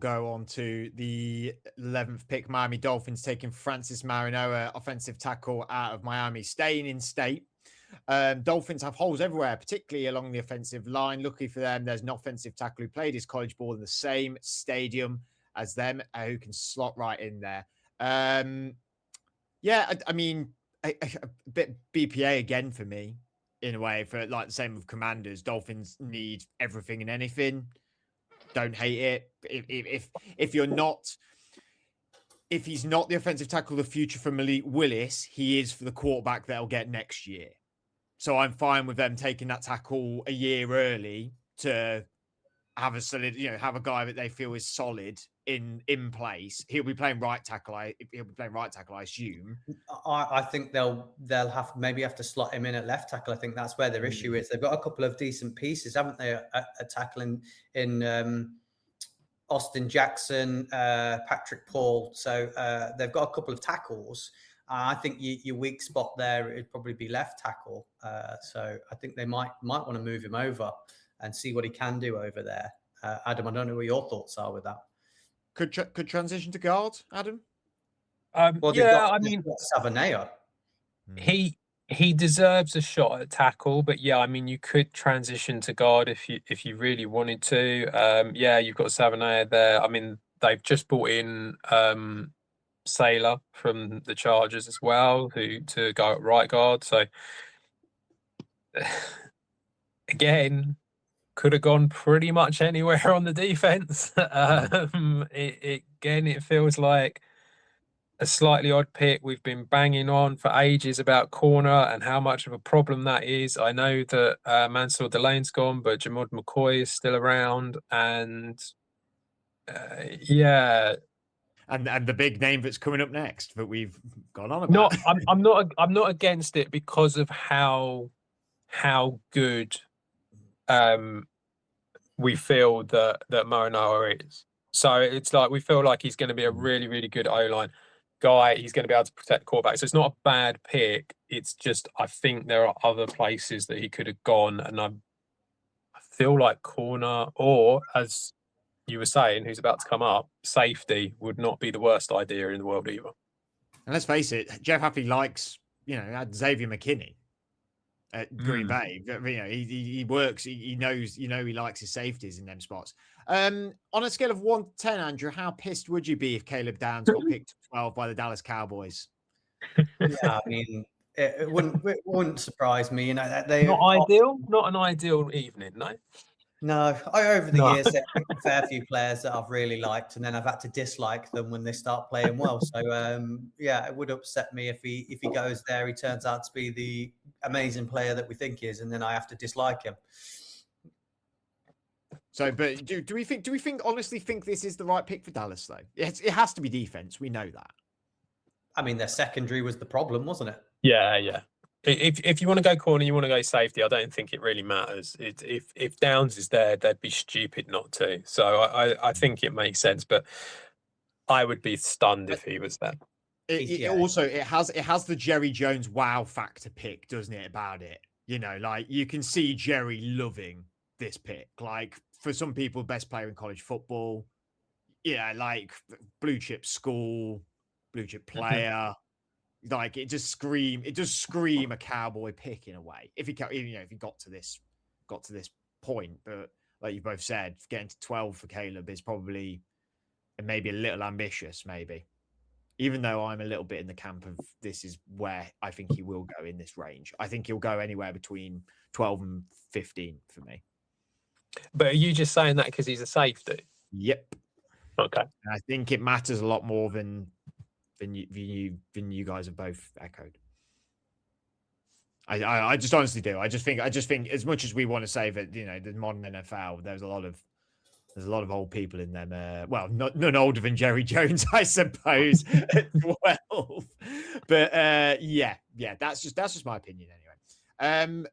go on to the 11th pick. Miami Dolphins taking Francis Mariano, offensive tackle out of Miami, staying in state. Dolphins have holes everywhere, particularly along the offensive line. Lucky for them, there's an offensive tackle who played his college ball in the same stadium as them, who can slot right in there. Yeah, I mean, a bit BPA again for me, in a way, for like the same with Commanders. Dolphins need everything and anything. Don't hate it. If you're not, if he's not the offensive tackle of the future for Malik Willis, he is for the quarterback they'll get next year. So I'm fine with them taking that tackle a year early to have a solid, have a guy that they feel is solid in place. He'll be playing right tackle. I assume. I think they'll have to slot him in at left tackle. I think that's where their issue is. They've got a couple of decent pieces, haven't they? A tackling in Austin Jackson, Patrick Paul. So they've got a couple of tackles. I think your weak spot there would probably be left tackle. So I think they might want to move him over and see what he can do over there. Adam, I don't know what your thoughts are with that. Could transition to guard, Adam? Well, I mean, Savanea. He deserves a shot at tackle, but yeah, I mean, you could transition to guard if you really wanted to. You've got Savanea there. I mean, they've just brought in Sailor from the Chargers as well, who to go at right guard. So again, could have gone pretty much anywhere on the defense. It feels like a slightly odd pick. We've been banging on for ages about corner and how much of a problem that is. I know that Mansour Delane's gone, but Jamod McCoy is still around, and And the big name that's coming up next that we've gone on about. I'm not against it because of how good we feel that Marinara is. So it's like we feel like he's going to be a really, really good O-line guy. He's going to be able to protect quarterback. So it's not a bad pick. It's just I think there are other places that he could have gone, and I feel like corner, or as you were saying, who's about to come up, safety would not be the worst idea in the world either. And let's face it, Jeff Happy likes, Xavier McKinney at Green Bay. He works. He knows. He likes his safeties in them spots. On a scale of 1 to 10, Andrew, how pissed would you be if Caleb Downs got picked 12 by the Dallas Cowboys? Yeah, I mean, it wouldn't surprise me. Not ideal. Not an ideal evening, no. No, over the years, there have been a fair few players that I've really liked, and then I've had to dislike them when they start playing well. So, it would upset me if he goes there, he turns out to be the amazing player that we think he is, and then I have to dislike him. So, but do we honestly think this is the right pick for Dallas, though? It has to be defense. We know that. I mean, their secondary was the problem, wasn't it? Yeah. If you want to go corner, you want to go safety, I don't think it really matters. If Downs is there, they'd be stupid not to. So I think it makes sense, but I would be stunned if he was there. It has the Jerry Jones wow factor pick, doesn't it? About it, like you can see Jerry loving this pick. Like for some people, best player in college football. Yeah, like blue chip school, blue chip player. Like it does scream a Cowboy pick in a way. If he got to this point, but like you both said, getting to 12 for Caleb is probably maybe a little ambitious, maybe. Even though I'm a little bit in the camp of this is where I think he will go in this range. I think he'll go anywhere between 12 and 15 for me. But are you just saying that because he's a safety? Yep. Okay. And I think it matters a lot more than you guys have both echoed. I just honestly do. I just think as much as we want to say that the modern NFL, there's a lot of old people in them. Well, none older than Jerry Jones, I suppose. At 12, but that's just my opinion anyway.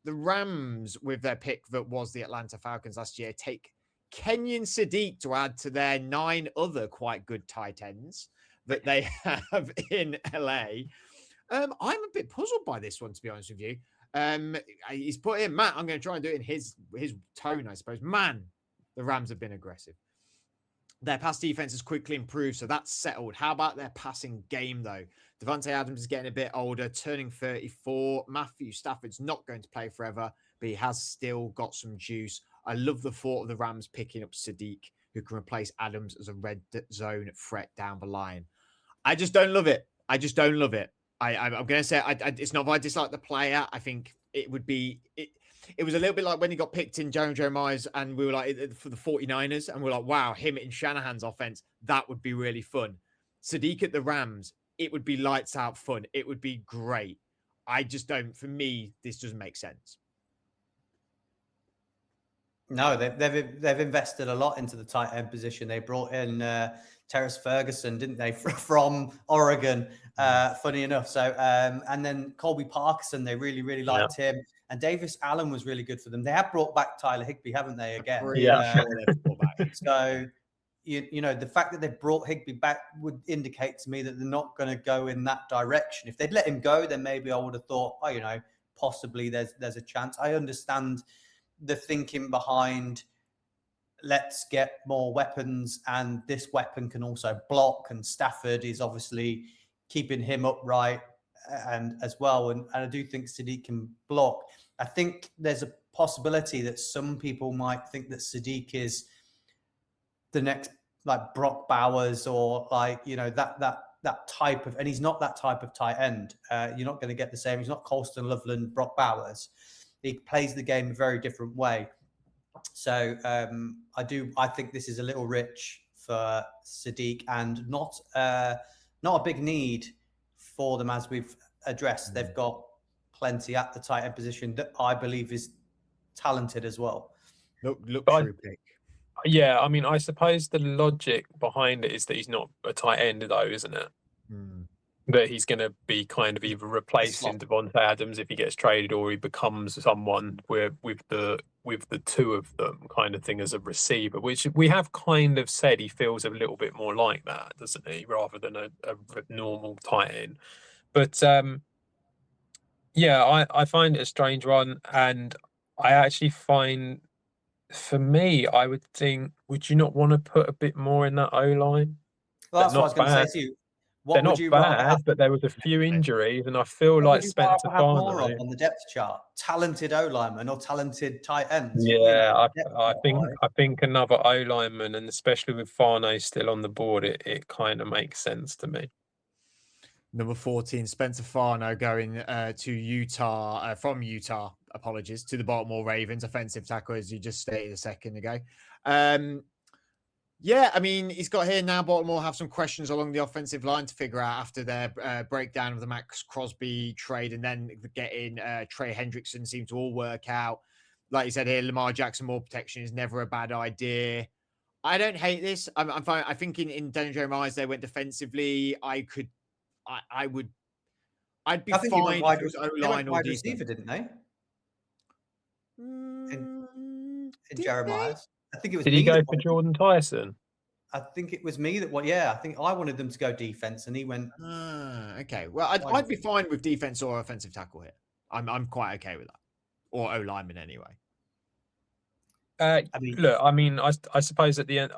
The Rams with their pick that was the Atlanta Falcons last year take Kenyon Sadiq to add to their 9 other quite good tight ends that they have in LA. I'm a bit puzzled by this one, to be honest with you. He's put in Matt. I'm going to try and do it in his tone, I suppose. Man, the Rams have been aggressive. Their pass defense has quickly improved, so that's settled. How about their passing game, though? Devontae Adams is getting a bit older, turning 34. Matthew Stafford's not going to play forever, but he has still got some juice. I love the thought of the Rams picking up Sadiq, who can replace Adams as a red zone threat down the line. I just don't love it. I just don't love it. I'm going to say it's not that I dislike the player. I think it would be... It was a little bit like when he got picked in Jeremiah's and we were like for the 49ers and we're like, wow, him in Shanahan's offense, that would be really fun. Sadiq at the Rams, it would be lights out fun. It would be great. I just don't, for me, this doesn't make sense. No, they've invested a lot into the tight end position. They brought in Terrace Ferguson, didn't they, from Oregon? Funny enough. So and then Colby Parkinson, they really liked him. And Davis Allen was really good for them. They have brought back Tyler Higbee, haven't they? Again, So you know the fact that they brought Higbee back would indicate to me that they're not going to go in that direction. If they'd let him go, then maybe I would have thought, oh, you know, possibly there's a chance. I understand the thinking behind let's get more weapons, and this weapon can also block, and Stafford is obviously keeping him upright and as well, and I do think Sadiq can block. I think there's a possibility that some people might think that Sadiq is the next like Brock Bowers or like, you know, that type of, and he's not that type of tight end. You're not going to get the same. He's not Colston Loveland, Brock Bowers. He plays the game a very different way. So I think this is a little rich for Sadiq and not a big need for them, as we've addressed. They've got plenty at the tight end position that I believe is talented as well. Look true pick. Yeah, I mean, I suppose the logic behind it is that he's not a tight end, though, isn't it? That he's going to be kind of either replacing Devontae Adams if he gets traded, or he becomes someone with the two of them kind of thing as a receiver, which we have kind of said he feels a little bit more like that, doesn't he, rather than a normal tight end. But yeah, I find it a strange one, and I actually find, for me, I would think, would you not want to put a bit more in that O-line? Well, that's what I was going to say to you. They're not bad, but there was a few injuries, and I feel like Spencer Farno on the depth chart, talented O lineman or talented tight ends. Yeah, I think another O lineman, and especially with Farno still on the board, it kind of makes sense to me. Number 14, Spencer Farno going to Utah, from Utah, apologies, to the Baltimore Ravens, offensive tackle, as you just stated a second ago. Yeah, I mean, he's got here now. Baltimore have some questions along the offensive line to figure out after their breakdown of the Max Crosby trade, and then getting Trey Hendrickson seemed to all work out. Like you said here, Lamar Jackson, more protection is never a bad idea. I don't hate this. I'm fine. I think in Daniel Jeremiah's, they went defensively. I'd be fine if it was O-line or receiver, didn't they? In Jeremiah's. I think it was. Did he go for Jordan Tyson? I think it was me that. Well, yeah, I think I wanted them to go defense, and he went. Okay. Well, I'd be fine with defense or offensive tackle here. I'm quite okay with that, or O lineman anyway. I mean, I suppose at the end,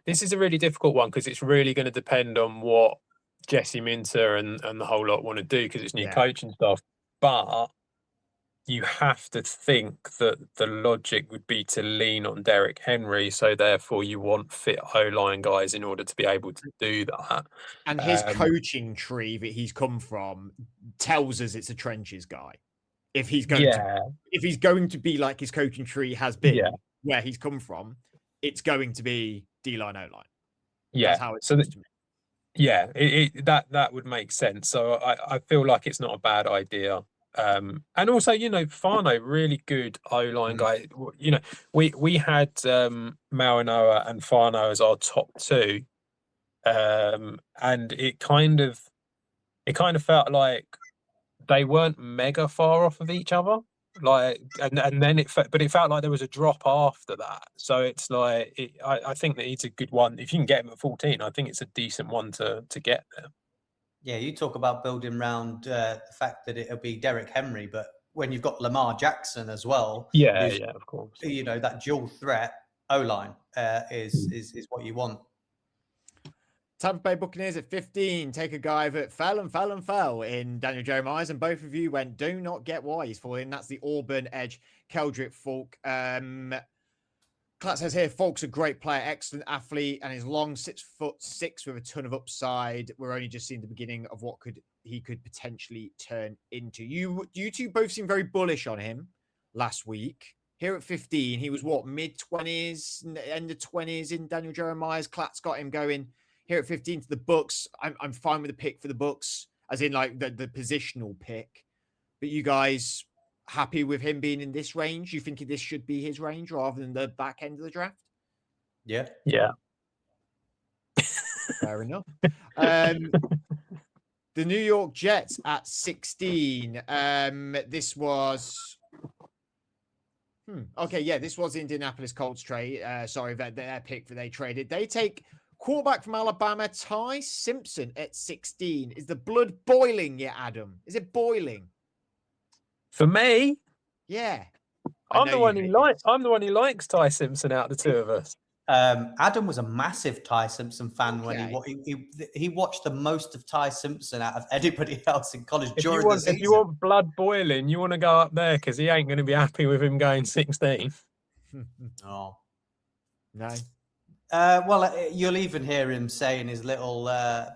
this is a really difficult one because it's really going to depend on what Jesse Minter and the whole lot want to do, because it's new coaching stuff. But you have to think that the logic would be to lean on Derrick Henry, so therefore you want fit O-line guys in order to be able to do that. And his coaching tree that he's come from tells us it's a trenches guy. If he's going to be like his coaching tree has been, where he's come from, it's going to be D-line, O-line. Yeah, that's how it seems to me. Yeah, that would make sense. So I feel like it's not a bad idea. And also, you know, Farno, really good O-line guy. You know, we had Marinoa and Farno as our top two, and it kind of felt like they weren't mega far off of each other. Like, and then it felt like there was a drop after that. So it's like I think that it's a good one. If you can get him at 14, I think it's a decent one to get there. Yeah, you talk about building around the fact that it'll be Derrick Henry, but when you've got Lamar Jackson as well, of course, you know, that dual threat O-line is what you want. Tampa Bay Buccaneers at 15 take a guy that fell in Daniel Jeremiah, and both of you went, do not get why he's falling. That's the Auburn edge, Keldrick Falk. Klatt says here, Falk's a great player, excellent athlete, and is long 6'6" with a ton of upside. We're only just seeing the beginning of what he could potentially turn into. You two both seem very bullish on him last week. Here at 15, he was what, mid-20s, end of 20s in Daniel Jeremiah's. Klatt's got him going here at 15 to the Bucks. I'm fine with the pick for the Bucks, as in like the positional pick. But you guys happy with him being in this range? You think this should be his range rather than the back end of the draft? Yeah. Fair enough. The New York Jets at 16. This was... Okay, yeah, this was Indianapolis Colts trade. Sorry, their pick that they traded. They take quarterback from Alabama, Ty Simpson at 16. Is the blood boiling yet, Adam? Is it boiling? For me, yeah. I'm the one who likes Ty Simpson out of the two of us. Adam was a massive Ty Simpson fan when he watched the most of Ty Simpson out of anybody else in college during the season. If you want blood boiling, you want to go up there because he ain't going to be happy with him going 16. Oh. No. Well, you'll even hear him say in his little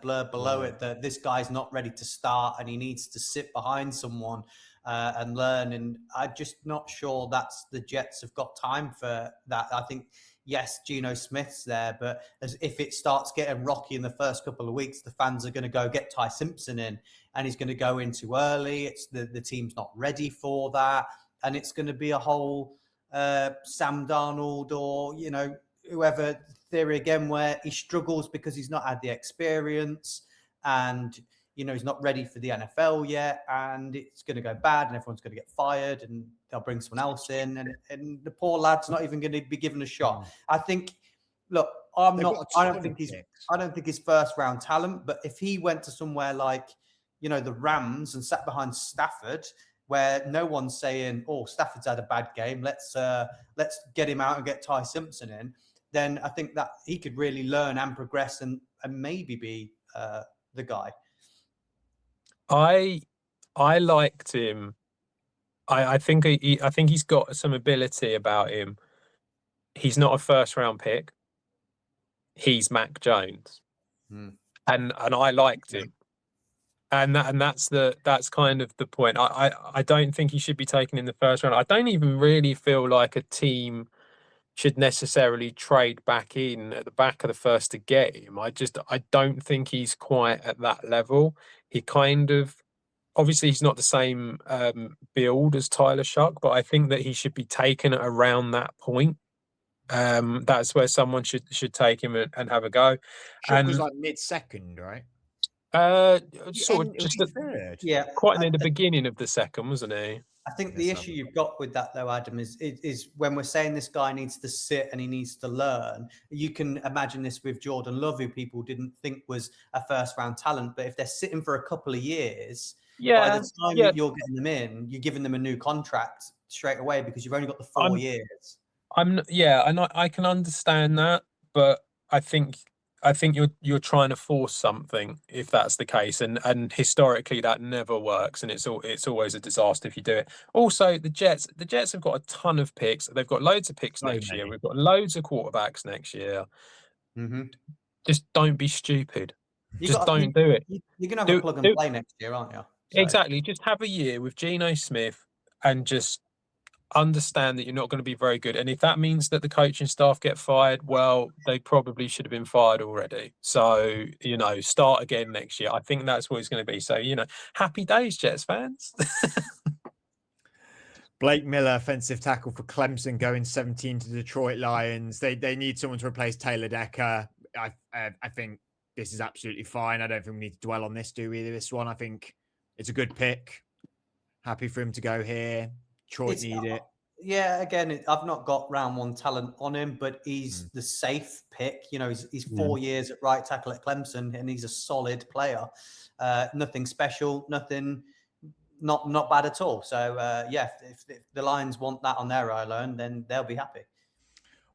blurb below it that this guy's not ready to start and he needs to sit behind someone and learn. And I'm just not sure the Jets have got time for that. I think, yes, Geno Smith's there, but if it starts getting rocky in the first couple of weeks, the fans are going to go get Ty Simpson in, and he's going to go in too early. It's the team's not ready for that, and it's going to be a whole Sam Darnold or whoever theory again, where he struggles because he's not had the experience, and he's not ready for the NFL yet, and it's going to go bad, and everyone's going to get fired, and they'll bring someone else in, and the poor lad's not even going to be given a shot. I think. Look, I don't think he's first round talent, but if he went to somewhere like, the Rams and sat behind Stafford, where no one's saying, "Oh, Stafford's had a bad game. Let's get him out and get Ty Simpson in," then I think that he could really learn and progress and maybe be the guy. I liked him. I think he's got some ability about him. He's not a first round pick. He's Mac Jones, and I liked him, and that's kind of the point. I don't think he should be taken in the first round. I don't even really feel like a team should necessarily trade back in at the back of the first to get him. I don't think he's quite at that level. He kind of, obviously he's not the same build as Tyler Shuck, but I think that he should be taken at around that point. That's where someone should take him and have a go. Shuck was like mid-second, right? Sort of just third. Yeah, quite near the beginning of the second, wasn't he? I think the issue you've got with that, though, Adam, is when we're saying this guy needs to sit and he needs to learn. You can imagine this with Jordan Love, who people didn't think was a first-round talent, but if they're sitting for a couple of years, by the time you're getting them in, you're giving them a new contract straight away because you've only got the 4 years. I can understand that, but I think you're trying to force something if that's the case, and historically that never works, and it's always a disaster if you do it. Also, the Jets have got a ton of picks. They've got loads of picks next year. We've got loads of quarterbacks next year. Just don't be stupid. Don't do it. You're gonna have a plug and play next year, aren't you? So. Exactly. Just have a year with Geno Smith and just understand that you're not going to be very good. And if that means that the coaching staff get fired, well, they probably should have been fired already. So, start again next year. I think that's what it's going to be. So, happy days, Jets fans. Blake Miller, offensive tackle for Clemson, going 17 to Detroit Lions. They need someone to replace Taylor Decker. I think this is absolutely fine. I don't think we need to dwell on this, do we? This one, I think it's a good pick. Happy for him to go here. Detroit need it. Yeah, again, I've not got round one talent on him, but he's the safe pick. He's 4 years at right tackle at Clemson, and he's a solid player. Nothing special, nothing, not bad at all. So, if the Lions want that on their island, then they'll be happy.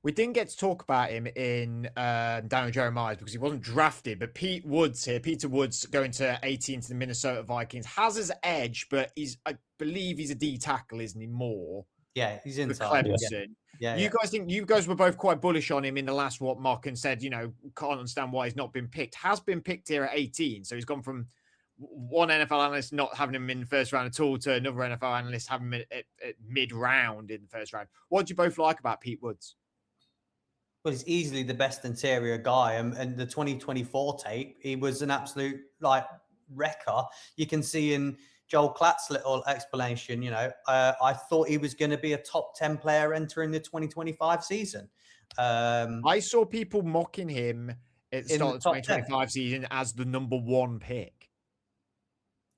We didn't get to talk about him in Daniel Jeremiah's because he wasn't drafted, but Peter Woods going to 18 to the Minnesota Vikings, has his edge, but I believe he's a D tackle, isn't he? More. Yeah, he's For inside. Clemson. Yeah. You guys were both quite bullish on him in the last mock and said, can't understand why he's not been picked. Has been picked here at 18. So he's gone from one NFL analyst not having him in the first round at all to another NFL analyst having him at mid-round in the first round. What do you both like about Pete Woods? Well, he's easily the best interior guy. And the 2024 tape, he was an absolute wrecker. You can see in Joel Klatt's little explanation, I thought he was going to be a top 10 player entering the 2025 season. I saw people mocking him at the start of the 2025 season as the number 1 pick.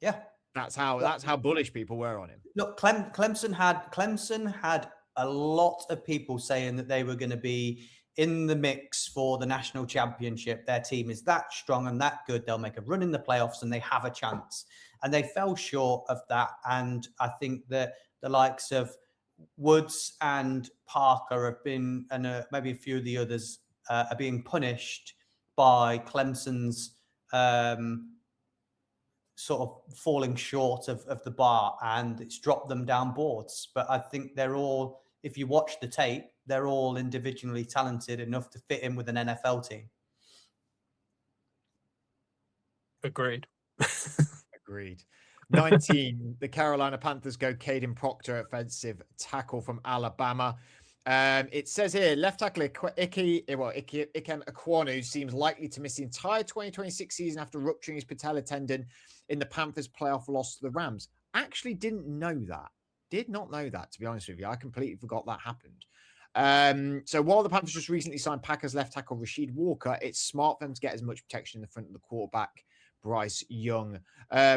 Yeah. That's how bullish people were on him. Look, Clemson had a lot of people saying that they were going to be in the mix for the national championship. Their team is that strong and that good. They'll make a run in the playoffs and they have a chance. And they fell short of that. And I think that the likes of Woods and Parker have been, and maybe a few of the others are being punished by Clemson's sort of falling short of the bar, and it's dropped them down boards. But I think they're all, if you watch the tape, they're all individually talented enough to fit in with an NFL team. Agreed. Agreed. 19, the Carolina Panthers go Caden Proctor, offensive tackle from Alabama. It says here, left tackle Ikem Ekwonu seems likely to miss the entire 2026 season after rupturing his patella tendon in the Panthers' playoff loss to the Rams. Actually didn't know that. Did not know that, to be honest with you. I completely forgot that happened. So while the Panthers just recently signed Packers left tackle Rashid Walker, it's smart for them to get as much protection in the front of the quarterback, Bryce Young.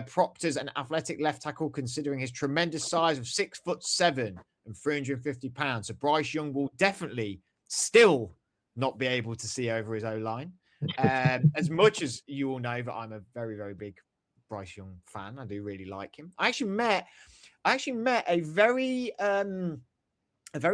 Proctor's an athletic left tackle, considering his tremendous size of 6'7" and 350 pounds. So Bryce Young will definitely still not be able to see over his O-line. As much as you all know that I'm a very, very big Bryce Young fan. I do really like him. I actually met a very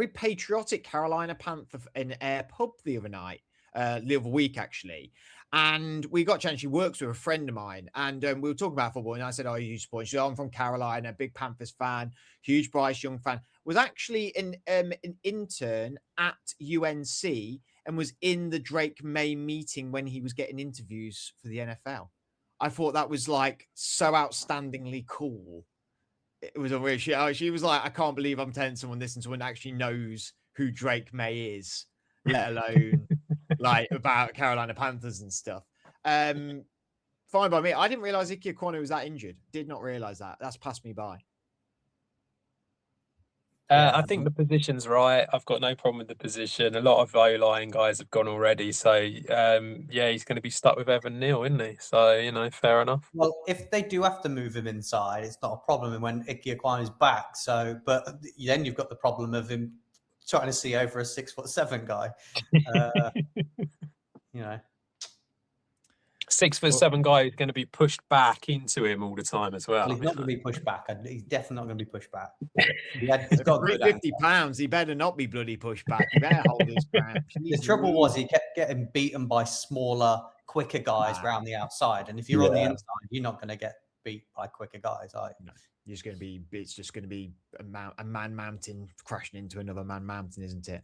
patriotic Carolina Panther in Air Pub the other week, actually. And we got a chance. She works with a friend of mine, and we were talking about football. And I said, "Oh, you support?" She said, "I'm from Carolina, big Panthers fan, huge Bryce Young fan." Was actually an intern at UNC and was in the Drake May meeting when he was getting interviews for the NFL. I thought that was so outstandingly cool. It was a weird shit. She was like, "I can't believe I'm telling someone this, and someone actually knows who Drake May is, let alone about Carolina Panthers and stuff." Fine by me. I didn't realize Ike Ekwonu was that injured. Did not realize that. That's passed me by. I think the position's right. I've got no problem with the position. A lot of O-line guys have gone already. So, he's going to be stuck with Evan Neal, isn't he? So, fair enough. Well, if they do have to move him inside, it's not a problem when Ike Ekwonu is back. So, but then you've got the problem of him trying to see over a 6'7" guy. 6'7" guy is going to be pushed back into him all the time as well. He's not going to be pushed back. He's definitely not going to be pushed back. He's got 350 pounds. He better not be bloody pushed back. He better hold his ground. The trouble was he kept getting beaten by smaller, quicker guys around the outside. And if you're on the inside, you're not going to get beat by quicker guys, are you? No. It's just going to be a man mountain crashing into another man mountain, isn't it?